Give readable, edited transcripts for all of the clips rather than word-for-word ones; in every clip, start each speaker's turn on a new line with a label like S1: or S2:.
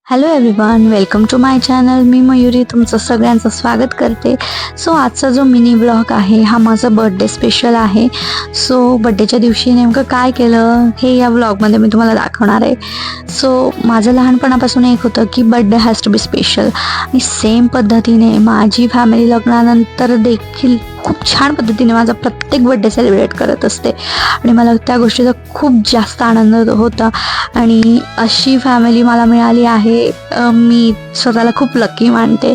S1: Hello everyone, welcome to my channel. मी मयुरी तुमचं सगळ्यांचं स्वागत करते. सो आजचा जो मिनी ब्लॉग आहे हा माझा बर्थडे स्पेशल आहे. सो बर्थडेच्या दिवशी नेमकं काय केलं हे या ब्लॉगमध्ये मी तुम्हाला दाखवणार आहे. सो माझं लहानपणापासून एक होतं की birthday has to be special, आणि सेम पद्धतीने माझी फॅमिली लग्नानंतर देखील खूप छान पद्धतीने माझा प्रत्येक बर्थडे सेलिब्रेट करत असते, आणि मला त्या गोष्टीचा खूप जास्त आनंद होता. आणि अशी फॅमिली मला मिळाली आहे. मी स्वतःला खूप लकी मानते.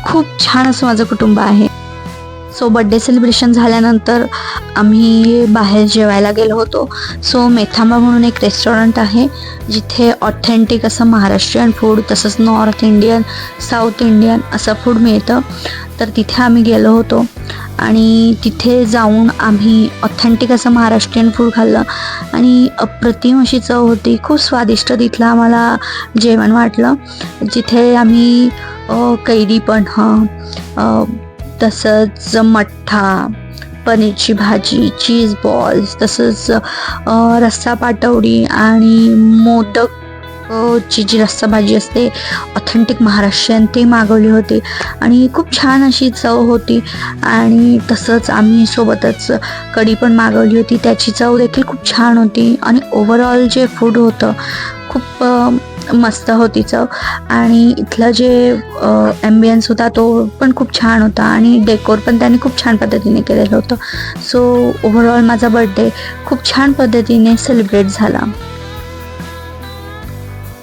S1: खूप छान असं माझं कुटुंब आहे. सो बड्डे सेलिब्रेशन झाल्यानंतर आम्ही बाहेर जेवायला गेलो होतो. सो मेथांबा म्हणून एक रेस्टॉरंट आहे जिथे ऑथेंटिक असं महाराष्ट्रीयन फूड, तसंच नॉर्थ इंडियन, साऊथ इंडियन असं फूड मिळतं. तर तिथे आम्ही गेलो होतो आणि तिथे जाऊन आम्ही ऑथेंटिक असं महाराष्ट्रीयन फूड खाल्लं आणि अप्रतिम अशी चव होती. खूप स्वादिष्ट तिथलं आम्हाला जेवण वाटलं. जिथे आम्ही कैरी पण तसंच मठ्ठा, पनीरची भाजी, चीज बॉल्स, तसंच रस्सा पाटवडी आणि मोदक ची जी रस्सा भाजी असते ऑथेंटिक महाराष्ट्रीयन ते मागवली होती आणि खूप छान अशी चव होती. आणि तसंच आम्ही सोबतच कढी पण मागवली होती, त्याची चव देखील खूप छान होती. आणि ओव्हरऑल जे फूड होतं खूप मस्त होती चव. आणि इथलं जे ॲम्बियन्स होता तो पण खूप छान होता आणि डेकोर पण त्यांनी खूप छान पद्धतीने केलेलं होतं. सो ओव्हरऑल माझा बर्थडे खूप छान पद्धतीने सेलिब्रेट झाला.